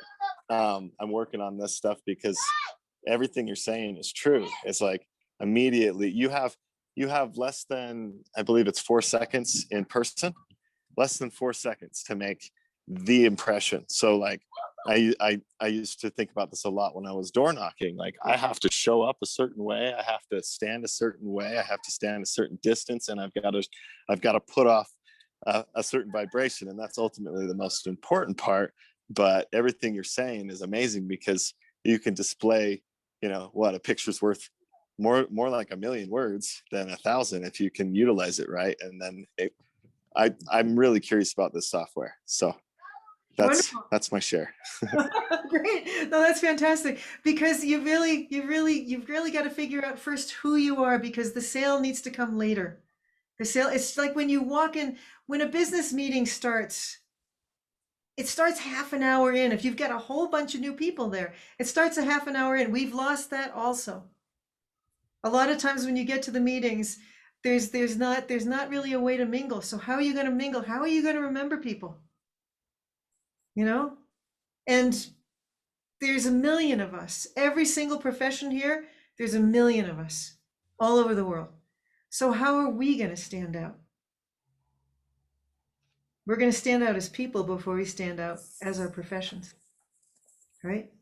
Speaker 9: I'm working on this stuff because everything you're saying is true. It's like immediately you have less than, I believe it's 4 seconds in person, less than 4 seconds to make the impression. So like I used to think about this a lot when I was door knocking. Like I have to show up a certain way, I have to stand a certain way, I have to stand a certain distance, and I've got to put off a certain vibration, and that's ultimately the most important part. But everything you're saying is amazing because you can display, what a picture's worth more like 1,000,000 words than 1,000 if you can utilize it right. And then I'm really curious about this software. So that's my share.
Speaker 1: Great. No, that's fantastic, because you've really got to figure out first who you are, because the sale needs to come later. The sale, it's like when you walk in, when a business meeting starts, it starts half an hour in. If you've got a whole bunch of new people there, it starts a half an hour in. We've lost that also. A lot of times when you get to the meetings, there's not really a way to mingle. So how are you going to mingle? How are you going to remember people? And there's 1,000,000 of us. Every single profession here, there's 1,000,000 of us all over the world. So how are we going to stand out? We're going to stand out as people before we stand out as our professions, right?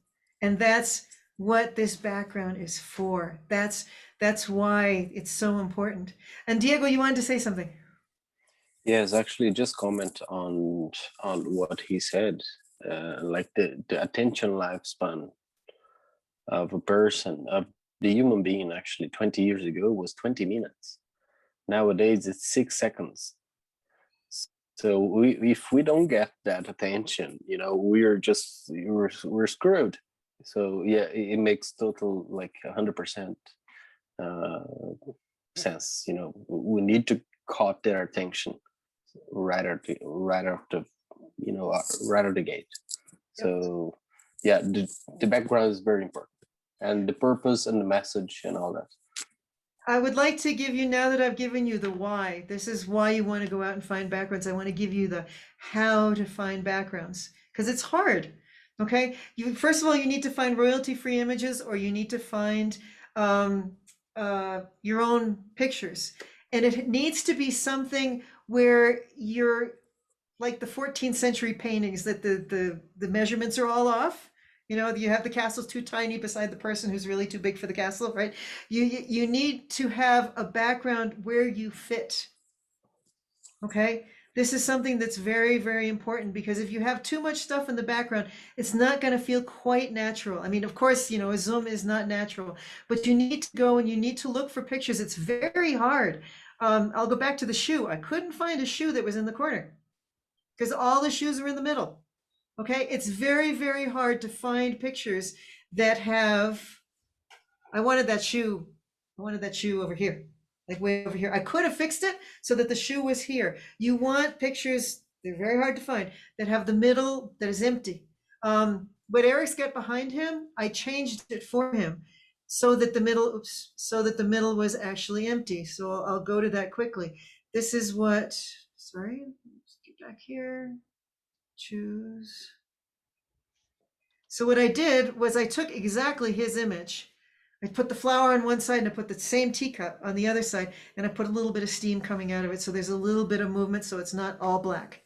Speaker 1: And that's what this background is for. That's why it's so important. And Diego, you wanted to say something?
Speaker 6: Yes, actually, just comment on what he said. Like the attention lifespan of a person, of the human being, actually 20 years ago was 20 minutes. Nowadays it's 6 seconds. So if we don't get that attention, we're screwed. So yeah, it makes total like 100% sense. We need to caught their attention right out of the gate. So yeah, the background is very important, and the purpose and the message and all that.
Speaker 1: I would like to give you, now that I've given you the why, this is why you want to go out and find backgrounds. I want to give you the how to find backgrounds, because it's hard. Okay. First of all, you need to find royalty-free images, or you need to find your own pictures. And it needs to be something where you're like the 14th century paintings, that the measurements are all off. You have the castle's too tiny beside the person who's really too big for the castle, right? You need to have a background where you fit. Okay. This is something that's very, very important, because if you have too much stuff in the background, it's not going to feel quite natural. I mean, of course, a Zoom is not natural, but you need to go and you need to look for pictures. It's very hard. I'll go back to the shoe. I couldn't find a shoe that was in the corner because all the shoes are in the middle. Okay, it's very, very hard to find pictures that have, I wanted that shoe over here, like way over here. I could have fixed it so that the shoe was here. You want pictures, they're very hard to find, that have the middle that is empty. What Eric's got behind him, I changed it for him so that the middle was actually empty. So I'll go to that quickly. This is what, sorry, let's get back here. Choose. So what I did was I took exactly his image. I put the flower on one side and I put the same teacup on the other side, and I put a little bit of steam coming out of it. So there's a little bit of movement, so it's not all black.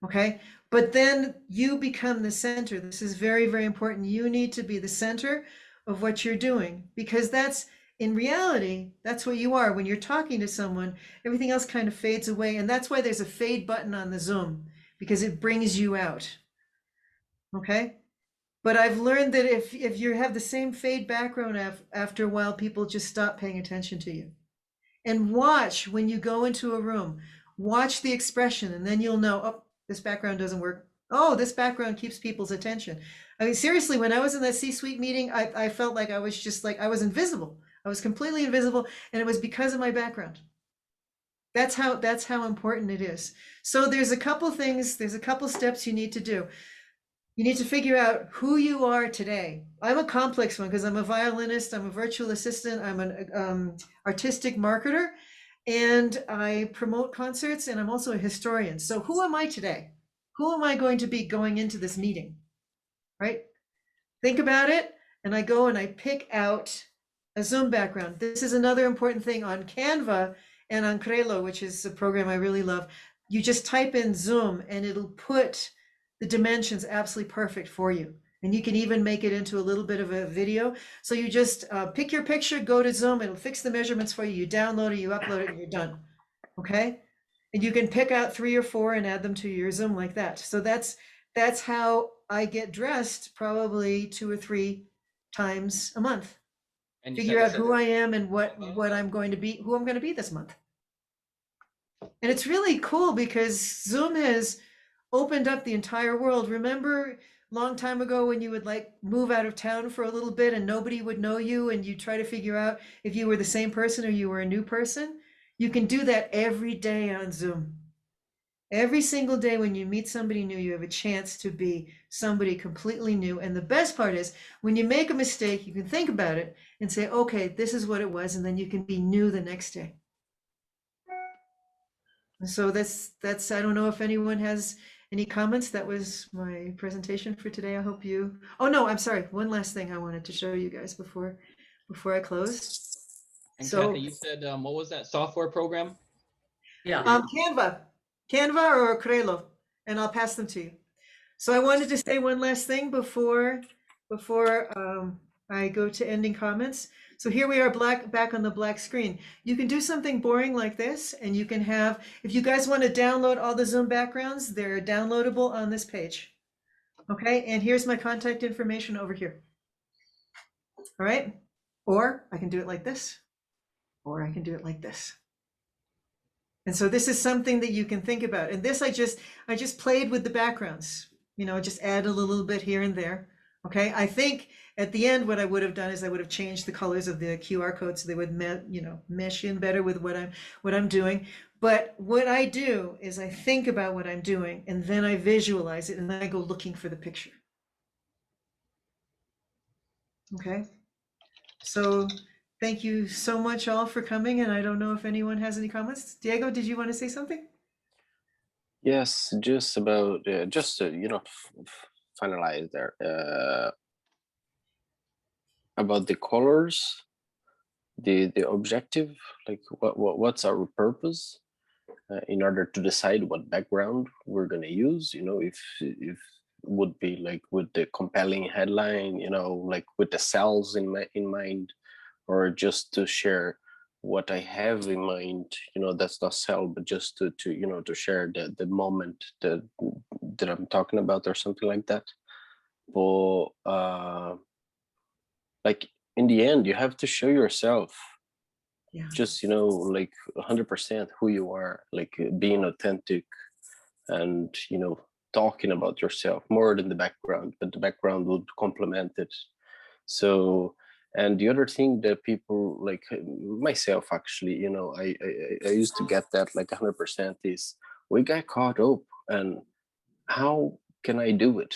Speaker 1: Okay. But then you become the center. This is very, very important. You need to be the center of what you're doing, because that's, in reality, that's what you are. When you're talking to someone, everything else kind of fades away. And that's why there's a fade button on the Zoom, because it brings you out. Okay. But I've learned that if you have the same fade background after a while, people just stop paying attention to you. And watch when you go into a room, watch the expression, and then you'll know, oh, this background doesn't work. Oh, this background keeps people's attention. I mean, seriously, when I was in that C-suite meeting, I felt like I was just like, I was invisible. I was completely invisible, and it was because of my background. That's how important it is. So there's a couple things, there's a couple steps you need to do. You need to figure out who you are today. I'm a complex one because I'm a violinist, I'm a virtual assistant, I'm an artistic marketer, and I promote concerts, and I'm also a historian. So who am I today? Who am I going to be going into this meeting? Right? Think about it, and I go and I pick out a Zoom background. This is another important thing on Canva and on Crelo, which is a program I really love. You just type in Zoom and it'll put the dimensions absolutely perfect for you. And you can even make it into a little bit of a video. So you just pick your picture, go to Zoom, it'll fix the measurements for you. You download it, you upload it, and you're done. Okay? And you can pick out 3 or 4 and add them to your Zoom like that. So that's how I get dressed probably 2 or 3 times a month.
Speaker 5: And you
Speaker 1: Figure
Speaker 5: said
Speaker 1: out who I am and what I'm going to be, who I'm going to be this month. And it's really cool because Zoom has opened up the entire world. Remember long time ago when you would like move out of town for a little bit and nobody would know you, and you try to figure out if you were the same person or you were a new person? You can do that every day on Zoom. Every single day when you meet somebody new, you have a chance to be somebody completely new. And the best part is when you make a mistake, you can think about it and say, okay, this is what it was. And then you can be new the next day. So that's, I don't know if anyone has any comments. That was my presentation for today. I hope you, oh no, I'm sorry. One last thing I wanted to show you guys before I close.
Speaker 5: And
Speaker 1: So,
Speaker 5: Kathy, you said, what was that software program?
Speaker 8: Yeah.
Speaker 1: Canva or Crelo, and I'll pass them to you. So I wanted to say one last thing before I go to ending comments. So here we are back on the black screen. You can do something boring like this, and you can have, if you guys want to download all the Zoom backgrounds, they're downloadable on this page. Okay, and here's my contact information over here. All right, or I can do it like this, or I can do it like this. And so this is something that you can think about. And this, I just played with the backgrounds, just add a little bit here and there. Okay. I think at the end, what I would have done is I would have changed the colors of the QR code so they would, mesh in better with what I'm doing. But what I do is I think about what I'm doing and then I visualize it and then I go looking for the picture. Okay. So thank you so much all for coming. And I don't know if anyone has any comments. Diego, did you want to say something?
Speaker 6: Yes, just about finalize there about the colors, the objective, like what's our purpose in order to decide what background we're gonna use. If would be like with the compelling headline, like with the cells in mind, or just to share what I have in mind, that's not sell, but just to share the moment that I'm talking about or something like that. But like in the end, you have to show yourself.
Speaker 1: Yeah.
Speaker 6: Just, like 100% who you are, like being authentic and, talking about yourself more than the background, but the background would complement it. So, and the other thing that people like myself, actually, I used to get that like 100% is we got caught up and how can I do it?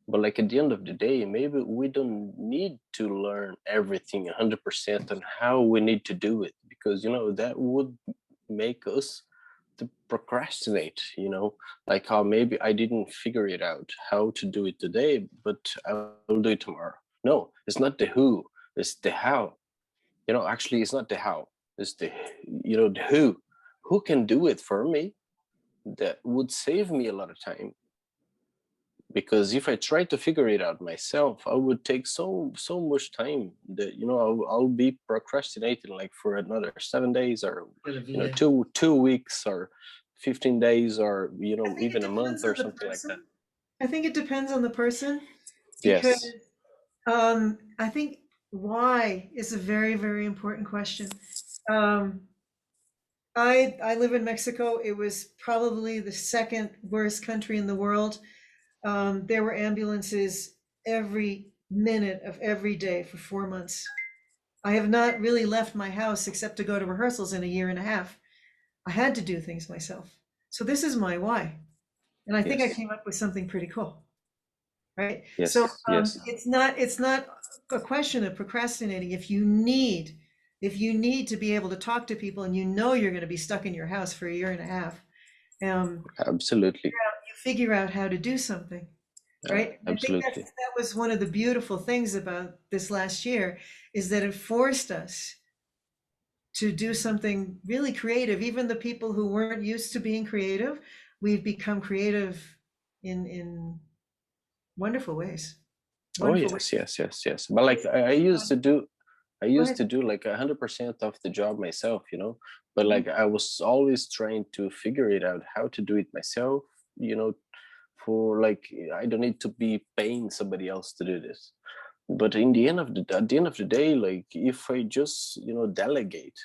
Speaker 6: But like at the end of the day, maybe we don't need to learn everything 100% on how we need to do it, because, that would make us to procrastinate, like how maybe I didn't figure it out how to do it today, but I'll do it tomorrow. No, it's not the who, it's the how. Actually, it's not the how, it's the, the who can do it for me. that would save me a lot of time. Because if I try to figure it out myself, I would take so much time that, you know, I'll be procrastinating like for another 7 days, or,
Speaker 8: Good
Speaker 6: you know,
Speaker 8: idea.
Speaker 6: two weeks, or 15 days, or, you
Speaker 1: I
Speaker 6: know,
Speaker 1: think it
Speaker 6: even a month
Speaker 1: depends
Speaker 6: or
Speaker 1: on the
Speaker 6: something like that.
Speaker 1: person. I think it depends on the person, because
Speaker 6: Yes.
Speaker 1: I think why is a very, very important question. Um, I live in Mexico. It was probably the second worst country in the world. There were ambulances every minute of every day for 4 months. I have not really left my house except to go to rehearsals in a year and a half. I had to do things myself. So this is my why. And I think I
Speaker 6: Yes.
Speaker 1: came up with something pretty cool. Right? So
Speaker 6: Yes. Yes.
Speaker 1: it's not a question of procrastinating. If you need to be able to talk to people and you know you're going to be stuck in your house for a year and a half,
Speaker 6: Absolutely.
Speaker 1: you figure out how to do something. Right? I think
Speaker 6: Absolutely.
Speaker 1: that was one of the beautiful things about this last year, is that it forced us to do something really creative. Even the people who weren't used to being creative, we've become creative in wonderful ways.
Speaker 6: Oh
Speaker 1: Wonderful ways.
Speaker 6: yes. But like I used to do,
Speaker 1: Go ahead.
Speaker 6: like 100% of the job myself, you know. But
Speaker 1: Mhm.
Speaker 6: like I was always trying to figure it out how to do it myself, you know, for like I don't need to be paying somebody else to do this. But in the end of the at the end of the day, like if I just, you know, delegate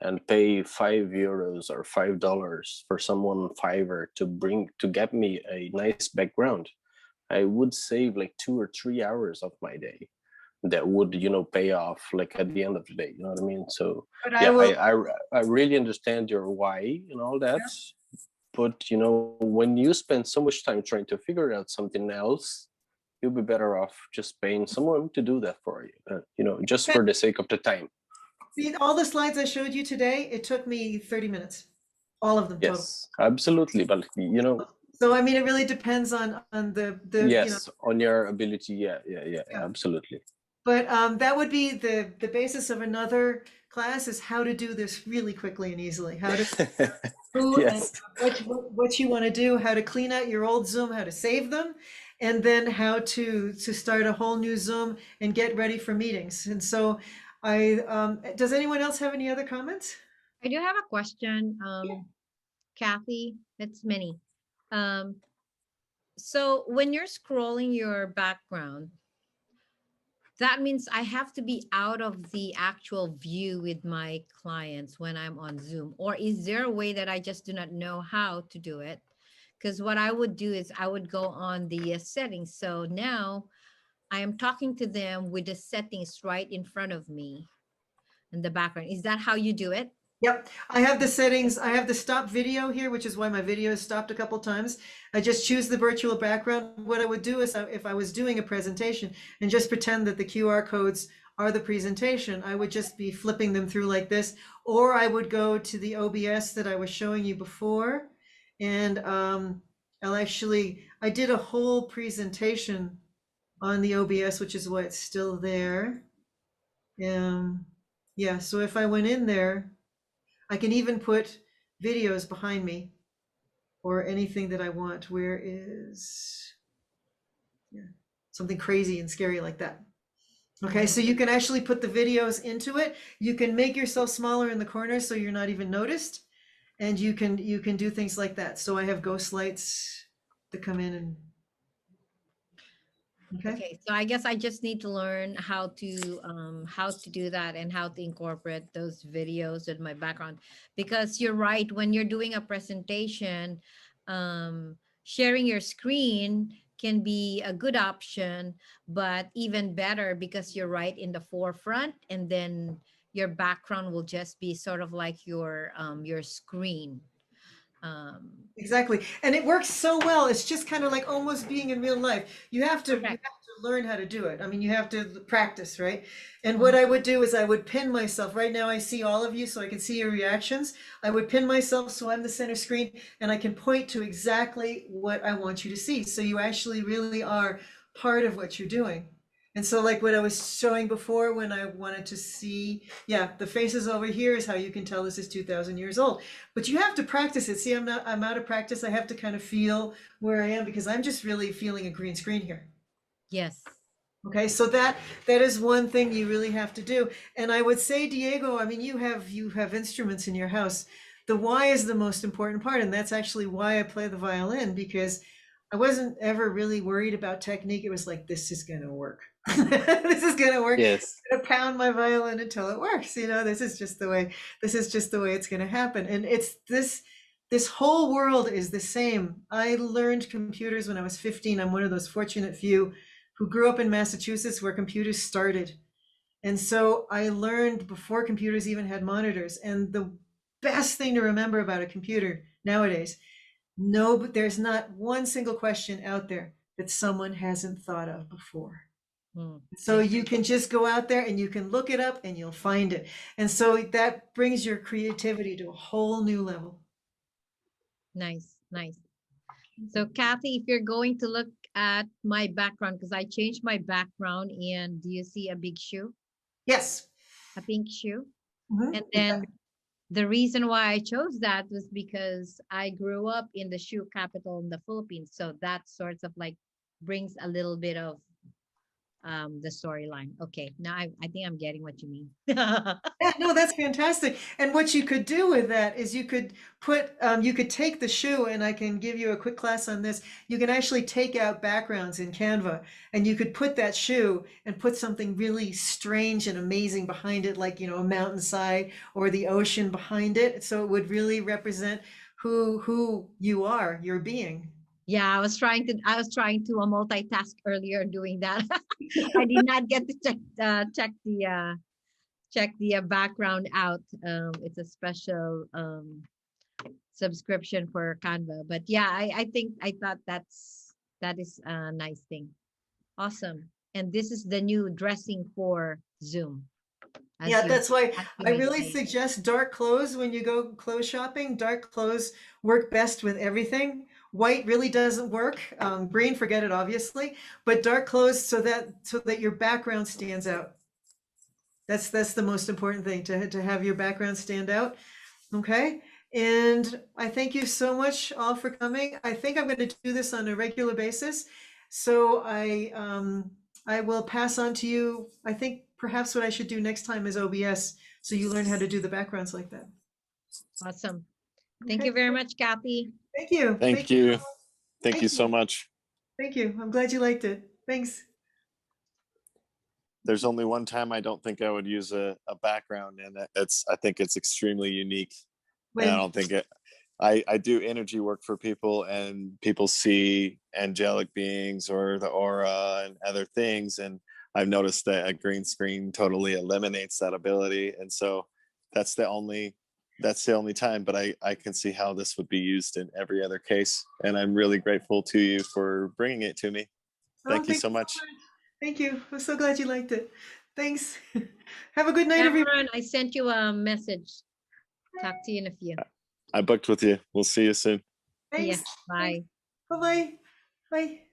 Speaker 6: and pay €5 or $5 for someone Fiverr to get me a nice background, I would save like 2 or 3 hours of my day that would, you know, pay off like at the end of the day. You know what I mean? So
Speaker 1: But I
Speaker 6: yeah,
Speaker 1: will,
Speaker 6: I really understand your why and all that. But you know, when you spend so much time trying to figure out something else, you'll be better off just paying someone to do that for you. You know, just for the sake of the time.
Speaker 1: see, all the slides I showed you today, it took me 30 minutes, all of them total.
Speaker 6: Yes, absolutely. But you know,
Speaker 1: So I mean, it really depends on the you know,
Speaker 6: yes, on your ability. Yeah,
Speaker 1: yeah.
Speaker 6: absolutely.
Speaker 1: But that would be the basis of another class, is how to do this really quickly and easily. How to who and
Speaker 6: Yes.
Speaker 1: what you want to do, how to clean out your old Zoom, how to save them, and then how to start a whole new Zoom and get ready for meetings. And so does anyone else have any other comments?
Speaker 3: I do have a question, Kathy. It's Minnie. Um, so when you're scrolling your background, that means I have to be out of the actual view with my clients when I'm on Zoom. Or is there a way that I just do not know how to do it? Because what I would do is I would go on the settings. So now I am talking to them with the settings right in front of me in the background. Is that how you do it?
Speaker 1: Yep, I have the settings. I have the stop video here, which is why my video is stopped a couple times. I just choose the virtual background. What I would do is if I was doing a presentation and just pretend that the QR codes are the presentation, I would just be flipping them through like this, or I would go to the OBS that I was showing you before. And I did a whole presentation on the OBS, which is why it's still there. Yeah, so if I went in there, I can even put videos behind me or anything that I want. Where is, yeah, something crazy and scary like that. Okay, so you can actually put the videos into it. You can make yourself smaller in the corner so you're not even noticed. And you can do things like that. So I have ghost lights to come in and, okay.
Speaker 3: Okay, so I guess I just need to learn how to do that and how to incorporate those videos in my background, because you're right, when you're doing a presentation, sharing your screen can be a good option, but even better because you're right in the forefront, and then your background will just be sort of like your screen. Um,
Speaker 1: Exactly. And it works so well. It's just kind of like almost being in real life. You have to
Speaker 3: Correct.
Speaker 1: learn how to do it. I mean, you have to practice, right? And what I would do is I would pin myself. Right now I see all of you so I can see your reactions. I would pin myself so I'm the center screen and I can point to exactly what I want you to see. So you actually really are part of what you're doing. And so like what I was showing before when I wanted to see, yeah, the faces over here is how you can tell this is 2,000 years old. But you have to practice it. See, I'm out of practice. I have to kind of feel where I am because I'm just really feeling a green screen here.
Speaker 3: Yes.
Speaker 1: Okay, so that is one thing you really have to do. And I would say, Diego, I mean, you have instruments in your house. The why is the most important part, and that's actually why I play the violin, because I wasn't ever really worried about technique. It was like, this is gonna work. This is gonna work.
Speaker 6: Yes.
Speaker 1: I'm gonna pound my violin until it works. You know, this is just the way it's gonna happen. And it's this whole world is the same. I learned computers when I was 15. I'm one of those fortunate few who grew up in Massachusetts where computers started. And so I learned before computers even had monitors. And the best thing to remember about a computer nowadays, no, but there's not one single question out there that someone hasn't thought of before.
Speaker 3: Hmm.
Speaker 1: So you can just go out there and you can look it up and you'll find it. And so that brings your creativity to a whole new level.
Speaker 3: Nice, nice. So Kathy, if you're going to look at my background, because I changed my background, and do you see a big shoe?
Speaker 1: Yes.
Speaker 3: A pink shoe?
Speaker 1: Mhm.
Speaker 3: And then the reason why I chose that was because I grew up in the shoe capital in the Philippines. So that sort of like brings a little bit of the storyline. Okay, now I think I'm getting what you mean.
Speaker 1: Yeah, no, that's fantastic. And what you could do with that is you could put, you could take the shoe, and I can give you a quick class on this. You can actually take out backgrounds in Canva, and you could put that shoe and put something really strange and amazing behind it, like, you know, a mountainside or the ocean behind it. So it would really represent who you are, your being.
Speaker 3: Yeah, I was trying to multitask earlier doing that. I did not get to check the background out. It's a special subscription for Canva. But yeah, I thought that is a nice thing. Awesome. And this is the new dressing for Zoom. as
Speaker 1: Yeah,
Speaker 3: you
Speaker 1: that's why I
Speaker 3: actually
Speaker 1: really
Speaker 3: say.
Speaker 1: suggest dark clothes when you go clothes shopping. Dark clothes work best with everything. White really doesn't work. Green, forget it, obviously. But dark clothes so that your background stands out. That's the most important thing, to have your background stand out. Okay. And I thank you so much all for coming. I think I'm going to do this on a regular basis. So I will pass on to you. I think perhaps what I should do next time is OBS, so you learn how to do the backgrounds like that.
Speaker 3: Awesome. Thank
Speaker 1: Okay.
Speaker 3: you very much, Kathy.
Speaker 1: Thank you.
Speaker 9: Thank you. Thank you
Speaker 1: Thank
Speaker 9: so
Speaker 1: you.
Speaker 9: much.
Speaker 1: Thank you. I'm glad you liked it. Thanks.
Speaker 9: There's only one time I don't think I would use a background, and I think it's extremely unique. And I
Speaker 1: When
Speaker 9: don't think I do energy work for people, and people see angelic beings or the aura and other things. And I've noticed that a green screen totally eliminates that ability. And so that's the only time, but I can see how this would be used in every other case. And I'm really grateful to you for bringing it to me. Thank you so much.
Speaker 1: Thank you. I'm so glad you liked it. Thanks. Have a good night, everyone.
Speaker 3: Cameron, I sent you a message. Talk to you in a few.
Speaker 9: I booked with you. We'll see you soon.
Speaker 3: See ya.
Speaker 1: Thanks.
Speaker 3: Bye.
Speaker 1: Bye-bye. Bye.